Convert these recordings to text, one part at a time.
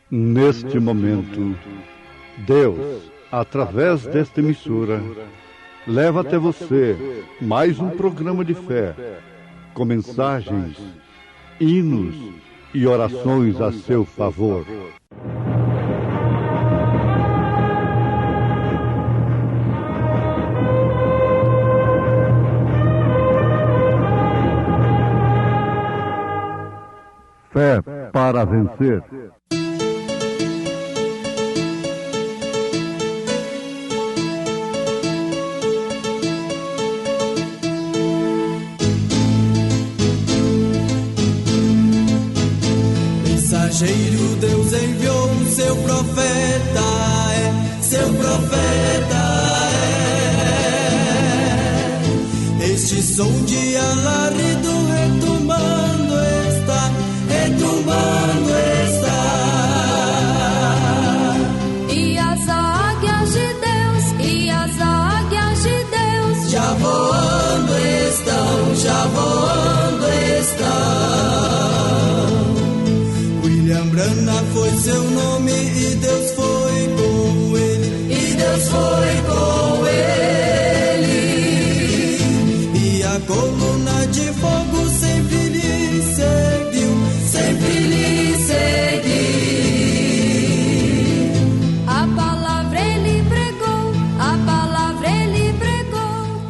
Neste momento, Deus, através desta emissora, leva até você mais um programa de fé, com mensagens, hinos e orações a seu favor. Fé para vencer. Mensageiro, Deus enviou o seu profeta, seu profeta é. Este som de alarido retumbando está, retumbando está. E as águias de Deus, e as águias de Deus, já voando estão, já voando estão. William Branham foi seu nome e Deus foi com ele, e Deus foi com ele. E a coluna de fogo sempre lhe seguiu, sempre lhe seguiu. a palavra ele pregou, a palavra ele pregou.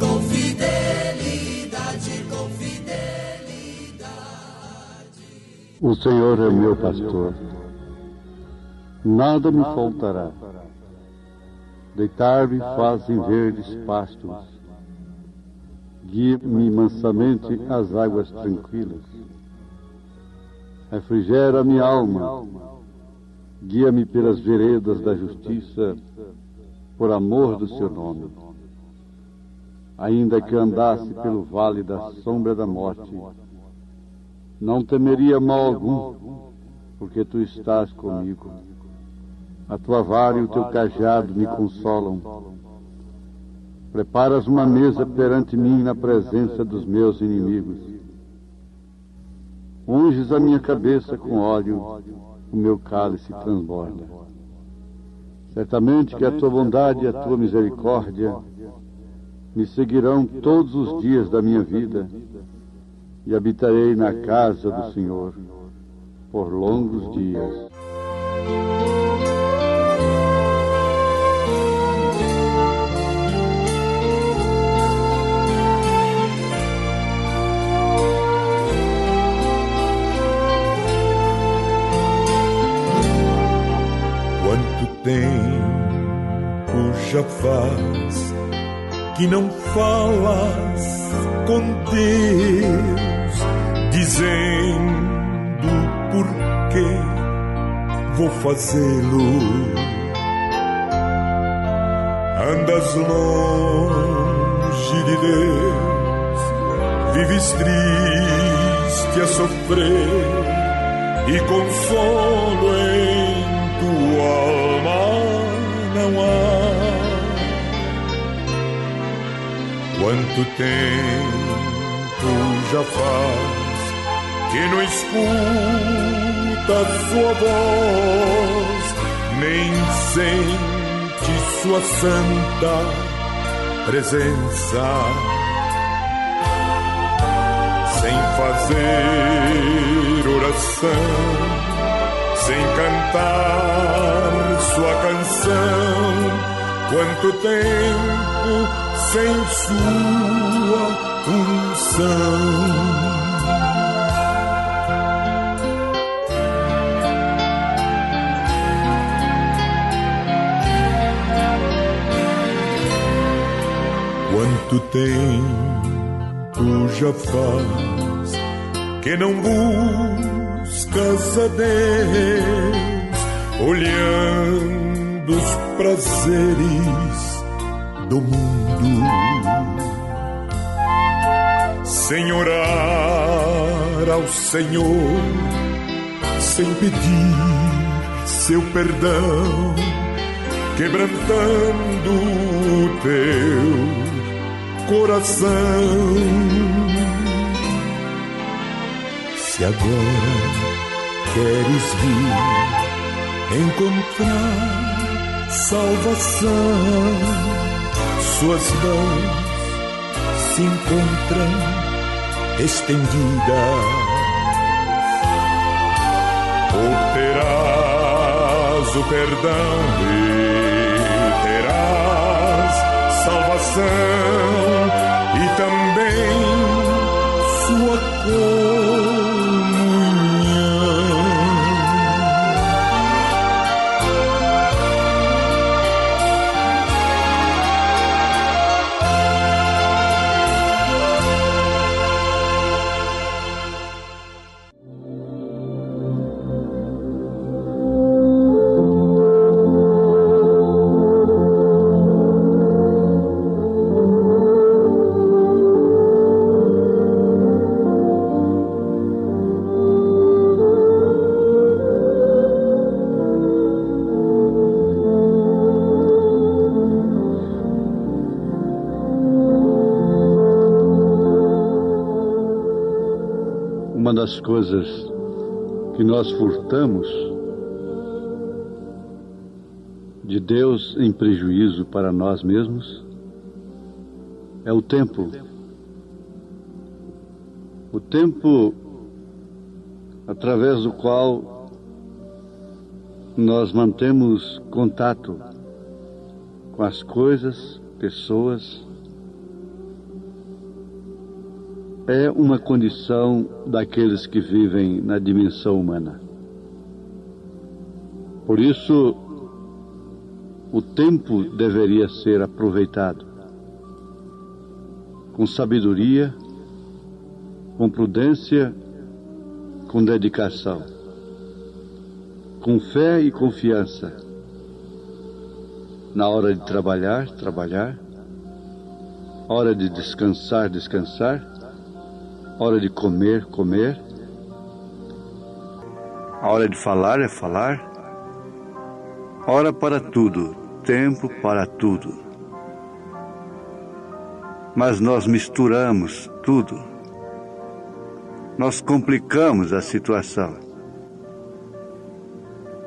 Com fidelidade, com fidelidade. O Senhor é meu pastor, nada me faltará. Deitar-me faz em verdes pastos, guia-me mansamente às águas tranquilas. Refrigera minha alma, guia-me pelas veredas da justiça, por amor do seu nome. Ainda que eu andasse pelo vale da sombra da morte, não temeria mal algum, porque tu estás comigo. A tua vara e o teu cajado me consolam. Preparas uma mesa perante mim na presença dos meus inimigos. Unges a minha cabeça com óleo, o meu cálice transborda. Certamente que a tua bondade e a tua misericórdia me seguirão todos os dias da minha vida, e habitarei na casa do Senhor por longos dias. Quanto tempo já faz que não falas com Deus, dizendo por que vou fazê-lo? Andas longe de Deus, vives triste a sofrer, e consolo em tua alma não há. Quanto tempo já faz que não escuta sua voz, nem sente sua santa presença, sem fazer oração, sem cantar sua canção. Quanto tempo sem sua unção. Quanto tempo já faz que não buscas a Deus, olhando os prazeres do mundo, sem orar ao Senhor, sem pedir seu perdão, quebrantando o teu coração. Se agora queres vir encontrar salvação. Suas mãos se encontram estendidas. Obterás o perdão e terás salvação e também sua Uma das coisas que nós furtamos de Deus em prejuízo para nós mesmos é o tempo. O tempo através do qual nós mantemos contato com as coisas, pessoas, é uma condição daqueles que vivem na dimensão humana. Por isso, o tempo deveria ser aproveitado com sabedoria, com prudência, com dedicação, com fé e confiança. Na hora de trabalhar, trabalhar. Hora de descansar, descansar. Hora de comer, comer. A hora de falar é falar. Hora para tudo, tempo para tudo. Mas nós misturamos tudo. Nós complicamos a situação.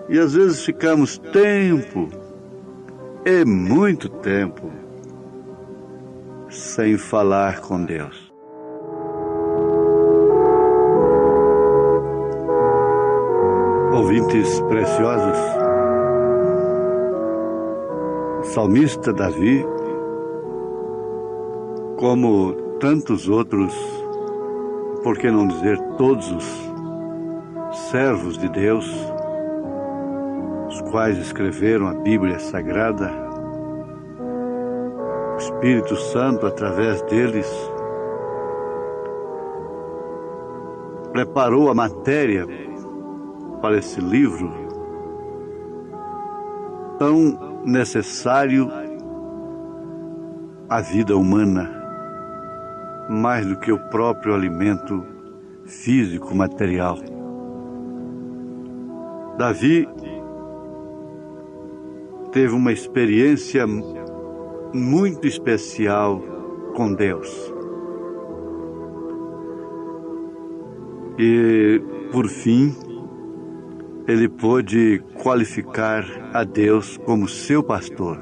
E às vezes ficamos tempo, e muito tempo, sem falar com Deus. Ouvintes preciosos, o salmista Davi, como tantos outros, por que não dizer todos os servos de Deus, os quais escreveram a Bíblia Sagrada, o Espírito Santo, através deles, preparou a matéria para esse livro tão necessário à vida humana, mais do que o próprio alimento físico, material. Davi teve uma experiência muito especial com Deus. E, por fim, ele pôde qualificar a Deus como seu pastor.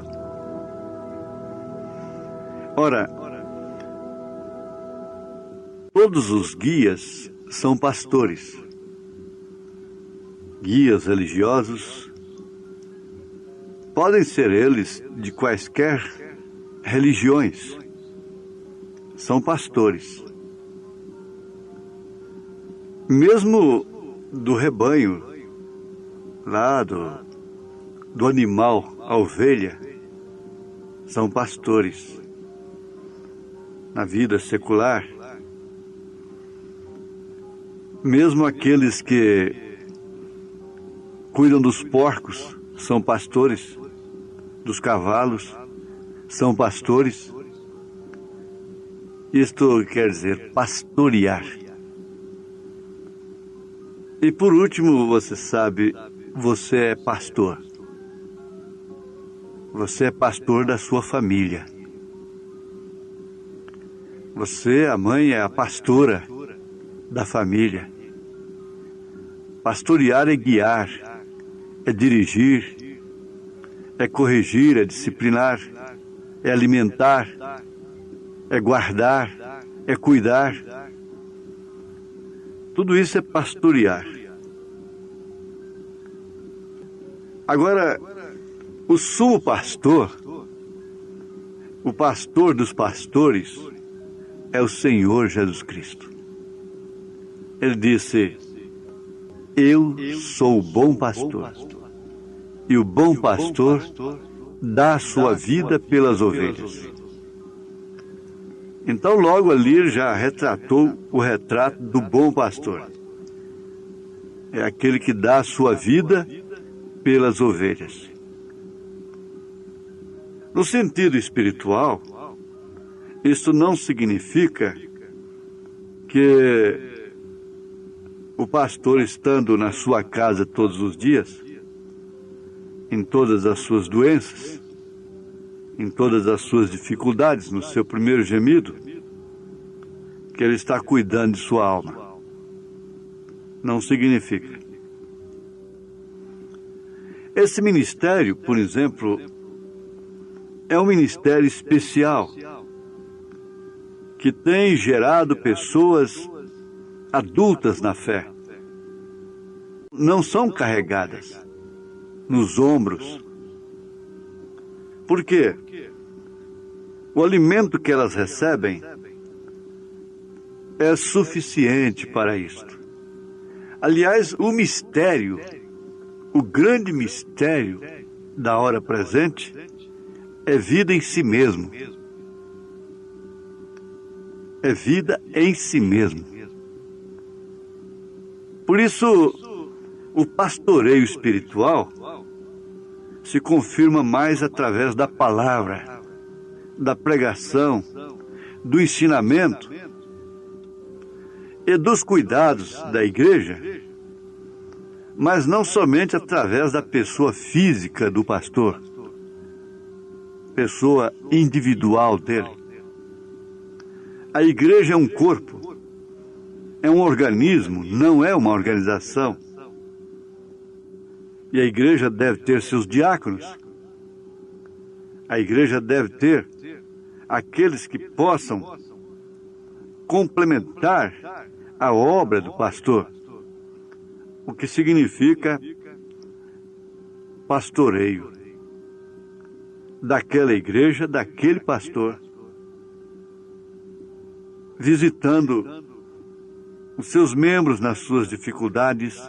Ora, todos os guias são pastores. Guias religiosos, podem ser eles de quaisquer religiões, são pastores. Mesmo do rebanho, lá do animal, a ovelha, são pastores. Na vida secular, mesmo aqueles que cuidam dos porcos são pastores, dos cavalos são pastores. Isto quer dizer pastorear. E por último, você sabe, você é pastor. Você é pastor da sua família. Você, a mãe, é a pastora da família. Pastorear é guiar, é dirigir, é corrigir, é disciplinar, é alimentar, é guardar, é cuidar. Tudo isso é pastorear. Agora, o sumo pastor, o pastor dos pastores, é o Senhor Jesus Cristo. Ele disse: eu sou o bom pastor, e o bom pastor dá a sua vida pelas ovelhas. Então logo ali ele já retratou o retrato do bom pastor. É aquele que dá a sua vida pelas ovelhas. No sentido espiritual, isso não significa que o pastor, estando na sua casa todos os dias, em todas as suas doenças, em todas as suas dificuldades, no seu primeiro gemido, que ele está cuidando de sua alma. Não significa. Esse ministério, por exemplo, é um ministério especial que tem gerado pessoas adultas na fé. Não são carregadas nos ombros. Por quê? O alimento que elas recebem é suficiente para isto. Aliás, o mistério, o grande mistério da hora presente é vida em si mesmo. É vida em si mesmo. Por isso, o pastoreio espiritual se confirma mais através da palavra, da pregação, do ensinamento e dos cuidados da igreja, mas não somente através da pessoa física do pastor, pessoa individual dele. A igreja é um corpo, é um organismo, não é uma organização. E a igreja deve ter seus diáconos. A igreja deve ter aqueles que possam complementar a obra do pastor. O que significa pastoreio daquela igreja, daquele pastor, visitando os seus membros nas suas dificuldades,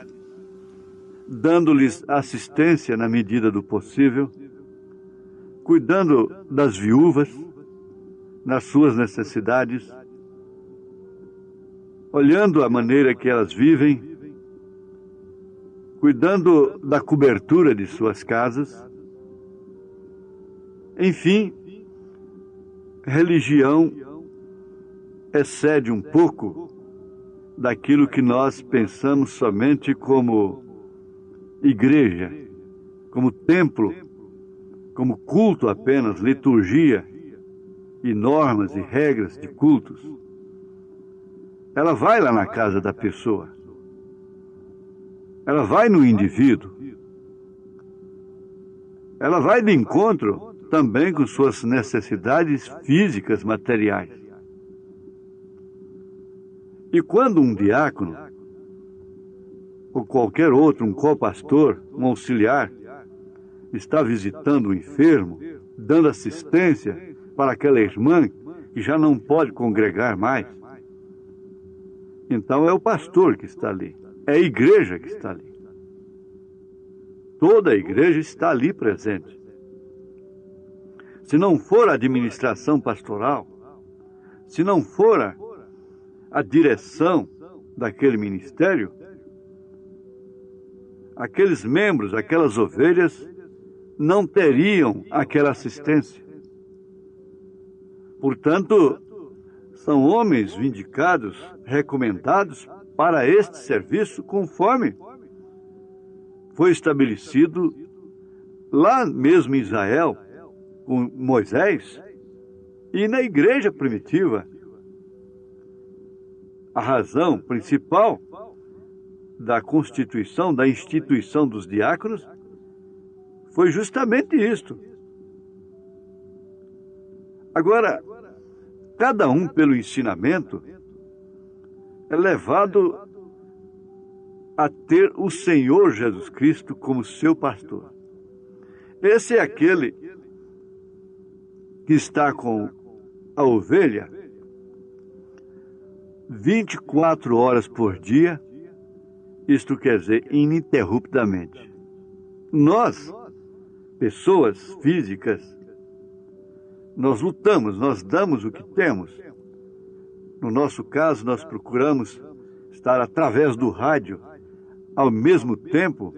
dando-lhes assistência na medida do possível, cuidando das viúvas nas suas necessidades, olhando a maneira que elas vivem, cuidando da cobertura de suas casas. Enfim, religião excede um pouco daquilo que nós pensamos somente como igreja, como templo, como culto apenas, liturgia e normas e regras de cultos. Ela vai lá na casa da pessoa. Ela vai no indivíduo. Ela vai de encontro também com suas necessidades físicas, materiais. E quando um diácono, ou qualquer outro, um copastor, um auxiliar, está visitando o enfermo, dando assistência para aquela irmã que já não pode congregar mais, então é o pastor que está ali, é a igreja que está ali. Toda a igreja está ali presente. Se não for a administração pastoral, se não for a direção daquele ministério, aqueles membros, aquelas ovelhas, não teriam aquela assistência. Portanto, são homens vindicados, recomendados para este serviço, conforme foi estabelecido lá mesmo em Israel, com Moisés, e na igreja primitiva. A razão principal da constituição, da instituição dos diáconos, foi justamente isto. Agora, cada um, pelo ensinamento, é levado a ter o Senhor Jesus Cristo como seu pastor. Esse é aquele que está com a ovelha 24 horas por dia, isto quer dizer, ininterruptamente. Nós, pessoas físicas, nós lutamos, nós damos o que temos. No nosso caso, nós procuramos estar através do rádio, ao mesmo tempo,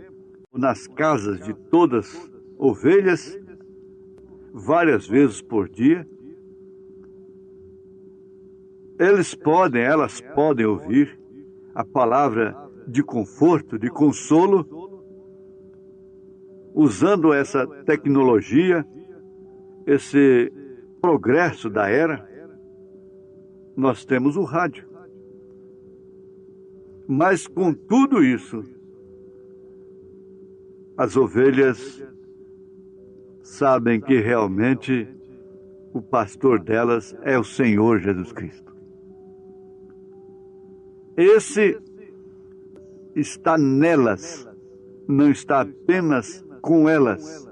nas casas de todas as ovelhas, várias vezes por dia. Elas podem ouvir a palavra de conforto, de consolo, usando essa tecnologia, esse progresso da era. Nós temos o rádio. Mas com tudo isso, as ovelhas sabem que realmente o pastor delas é o Senhor Jesus Cristo. Esse está nelas, não está apenas com elas.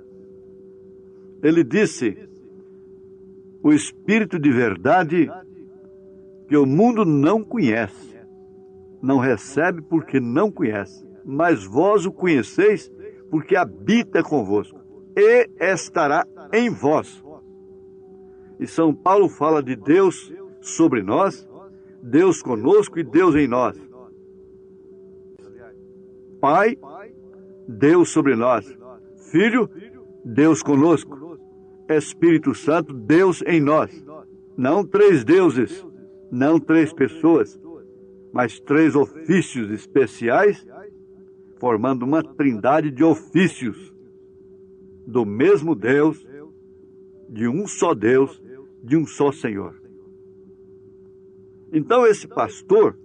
Ele disse, o Espírito de verdade que o mundo não conhece, não recebe porque não conhece, mas vós o conheceis porque habita convosco e estará em vós. E São Paulo fala de Deus sobre nós, Deus conosco e Deus em nós. Pai, Deus sobre nós. Filho, Deus conosco. Espírito Santo, Deus em nós. Não 3 deuses, não 3 pessoas, mas 3 ofícios especiais, formando uma trindade de ofícios do mesmo Deus, de um só Deus, de um só Senhor. Então esse pastor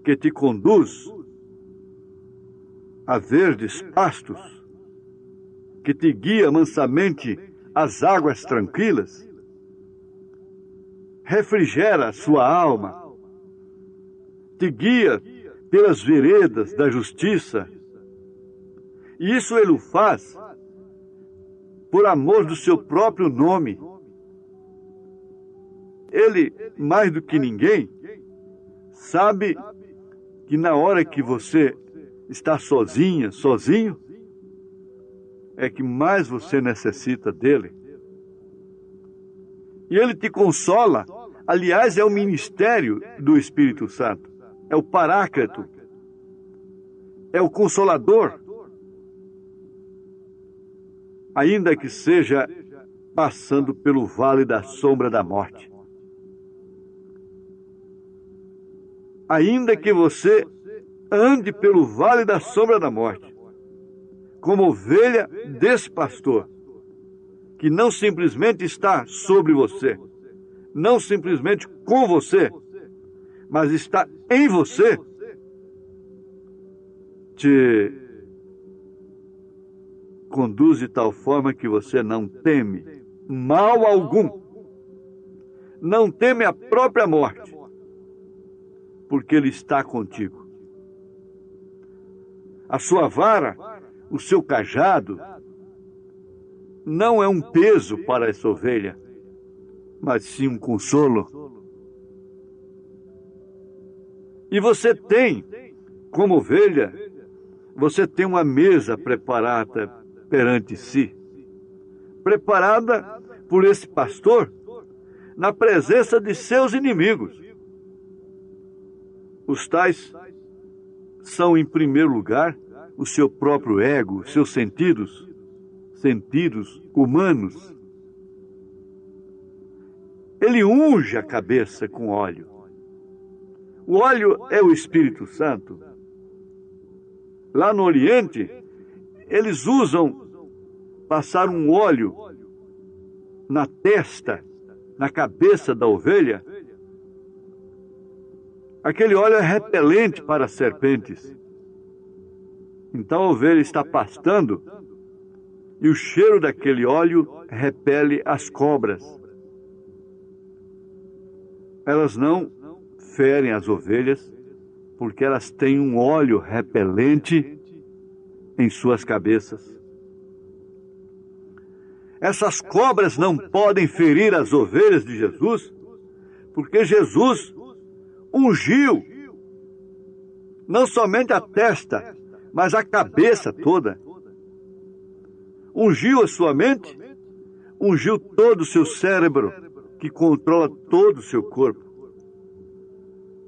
que te conduz a verdes pastos, que te guia mansamente às águas tranquilas, refrigera a sua alma, te guia pelas veredas da justiça, e isso ele o faz por amor do seu próprio nome. Ele, mais do que ninguém, sabe que na hora que você está sozinha, sozinho, é que mais você necessita dele. E ele te consola. Aliás, é o ministério do Espírito Santo. É o Paráclito. É o Consolador. Ainda que seja passando pelo vale da sombra da morte. Ainda que você ande pelo vale da sombra da morte, como ovelha desse pastor, que não simplesmente está sobre você, não simplesmente com você, mas está em você, te conduz de tal forma que você não teme mal algum, não teme a própria morte, porque ele está contigo. A sua vara, o seu cajado, não é um peso para essa ovelha, mas sim um consolo. E você tem, como ovelha, você tem uma mesa preparada perante si, preparada por esse pastor, na presença de seus inimigos. Os tais são, em primeiro lugar, o seu próprio ego, seus sentidos humanos. Ele unge a cabeça com óleo. O óleo é o Espírito Santo. Lá no Oriente, eles usam passar um óleo na testa, na cabeça da ovelha. Aquele óleo é repelente para as serpentes. Então a ovelha está pastando E o cheiro daquele óleo repele as cobras. Elas não ferem as ovelhas, porque elas têm um óleo repelente em suas cabeças. Essas cobras não podem ferir as ovelhas de Jesus, porque Jesus ungiu não somente a testa, mas a cabeça toda. Ungiu a sua mente, ungiu todo o seu cérebro, que controla todo o seu corpo.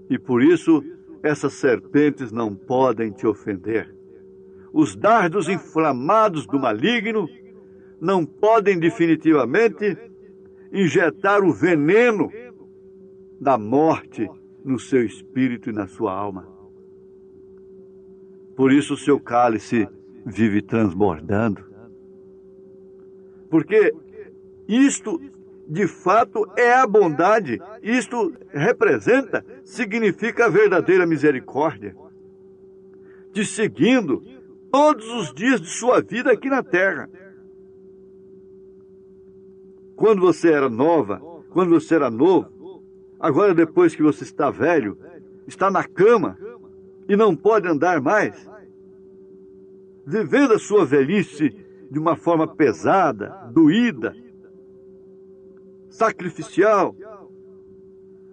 E por isso, essas serpentes não podem te ofender. Os dardos inflamados do maligno não podem definitivamente injetar o veneno da morte no seu espírito e na sua alma. Por isso o seu cálice vive transbordando. Porque isto, de fato, é a bondade. Isto representa, significa a verdadeira misericórdia. Te seguindo todos os dias de sua vida aqui na terra. Quando você era nova, quando você era novo, agora depois que você está velho, está na cama e não pode andar mais, vivendo a sua velhice de uma forma pesada, doída, sacrificial,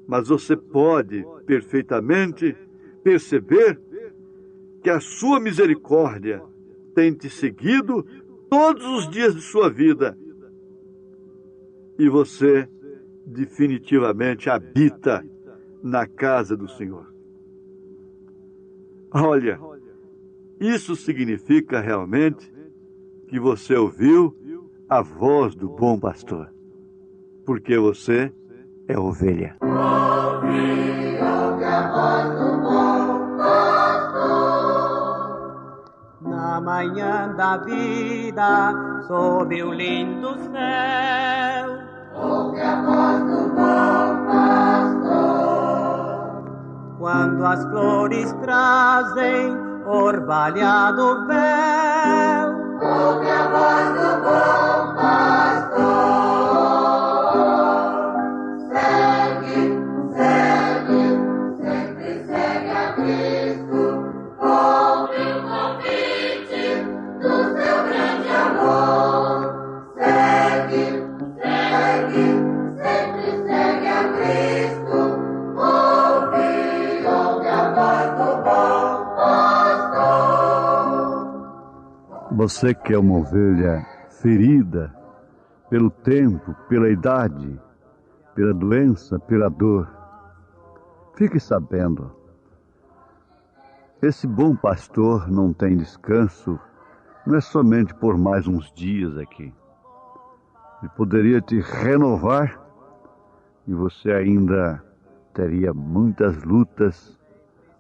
mas você pode perfeitamente perceber que a sua misericórdia tem te seguido todos os dias de sua vida e você definitivamente habita na casa do Senhor. Olha, isso significa realmente que você ouviu a voz do bom pastor, porque você é ovelha. Ouvi a voz do bom pastor. Na manhã da vida, sob o lindo céu. Ouve a voz do bom pastor. Quando as flores trazem orvalhado véu. Ouve a voz do bom pastor. Segue, segue, sempre segue a Cristo. Ouve o convite do seu grande amor. Segue, segue, sempre segue a Cristo. Ouve a voz do bom pastor. Você que é uma ovelha ferida pelo tempo, pela idade, pela doença, pela dor, fique sabendo, esse bom pastor não tem descanso, não é somente por mais uns dias aqui. Ele poderia te renovar e você ainda teria muitas lutas,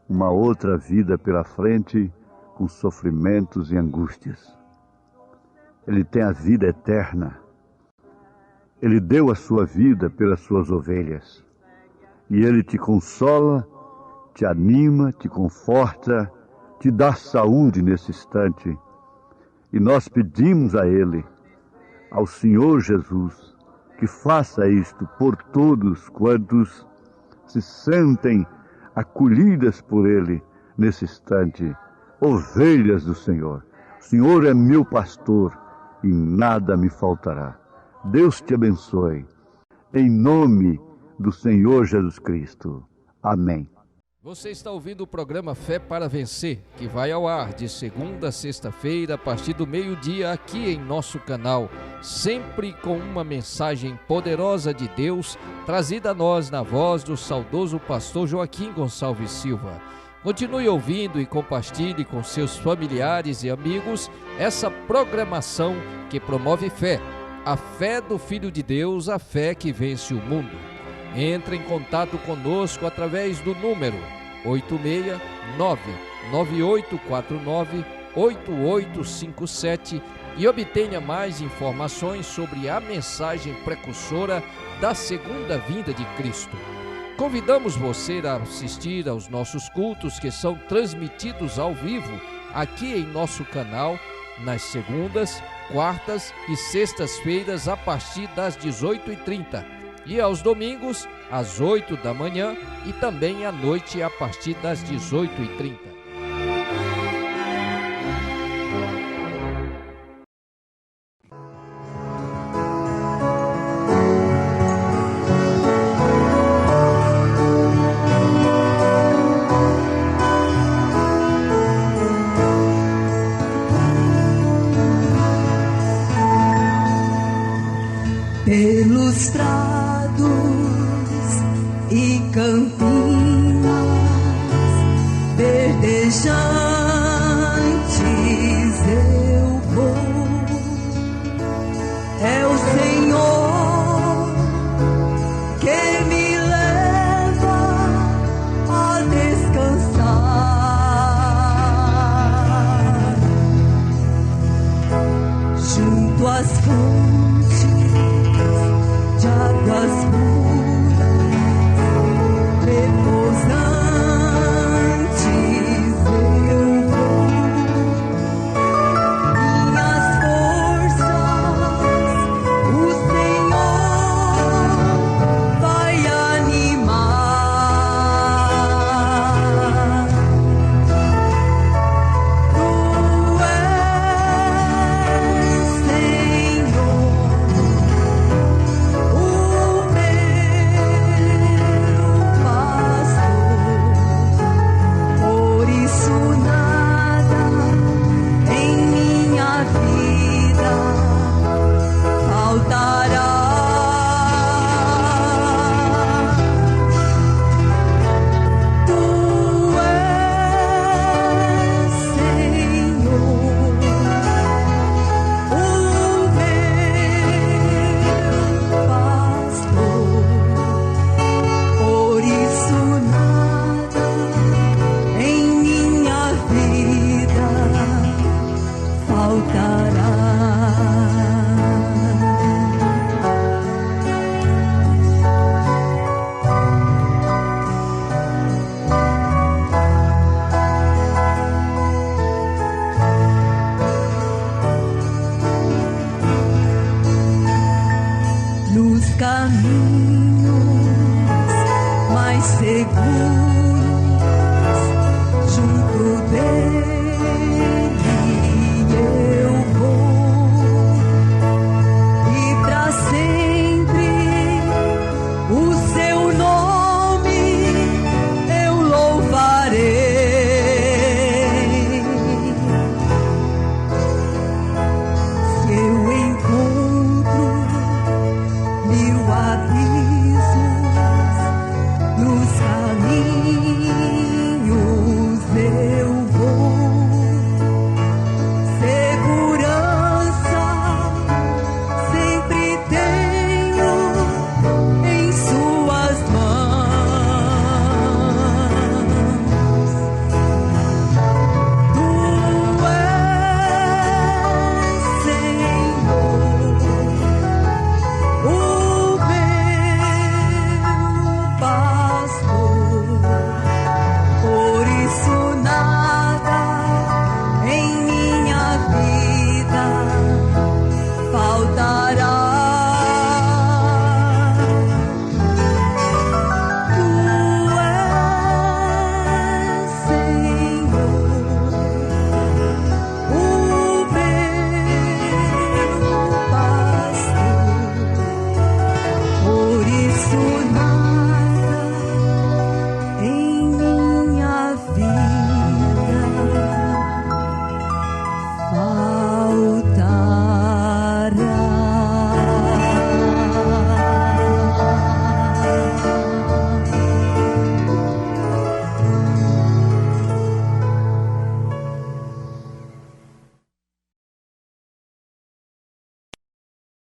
uma outra vida pela frente, com sofrimentos e angústias. Ele tem a vida eterna. Ele deu a sua vida pelas suas ovelhas. E Ele te consola, te anima, te conforta, te dá saúde nesse instante. E nós pedimos a Ele, ao Senhor Jesus, que faça isto por todos quantos se sentem acolhidas por Ele nesse instante. Ovelhas do Senhor. O Senhor é meu pastor e nada me faltará. Deus te abençoe. Em nome do Senhor Jesus Cristo. Amém. Você está ouvindo o programa Fé para Vencer, que vai ao ar de segunda a sexta-feira, a partir do meio-dia, aqui em nosso canal, sempre com uma mensagem poderosa de Deus, trazida a nós na voz do saudoso pastor Joaquim Gonçalves Silva. Continue ouvindo e compartilhe com seus familiares e amigos essa programação que promove fé, a fé do Filho de Deus, a fé que vence o mundo. Entre em contato conosco através do número 869-9849-8857 e obtenha mais informações sobre a mensagem precursora da segunda vinda de Cristo. Convidamos você a assistir aos nossos cultos que são transmitidos ao vivo aqui em nosso canal nas segundas, quartas e sextas-feiras a partir das 18h30 e aos domingos às 8 da manhã e também à noite a partir das 18h30. Pelos prados e campinas verdejantes eu vou. É o Senhor que me leva a descansar junto às fontes de águas puras, repousantes eu vou. Minhas forças o Senhor vai animar. Tu és, Senhor, o meu pastor, por isso nada em minha vida faltará. Tu és, Senhor, o meu pastor, por isso nada em minha vida faltará. Nos caminhos mais seguros, junto dele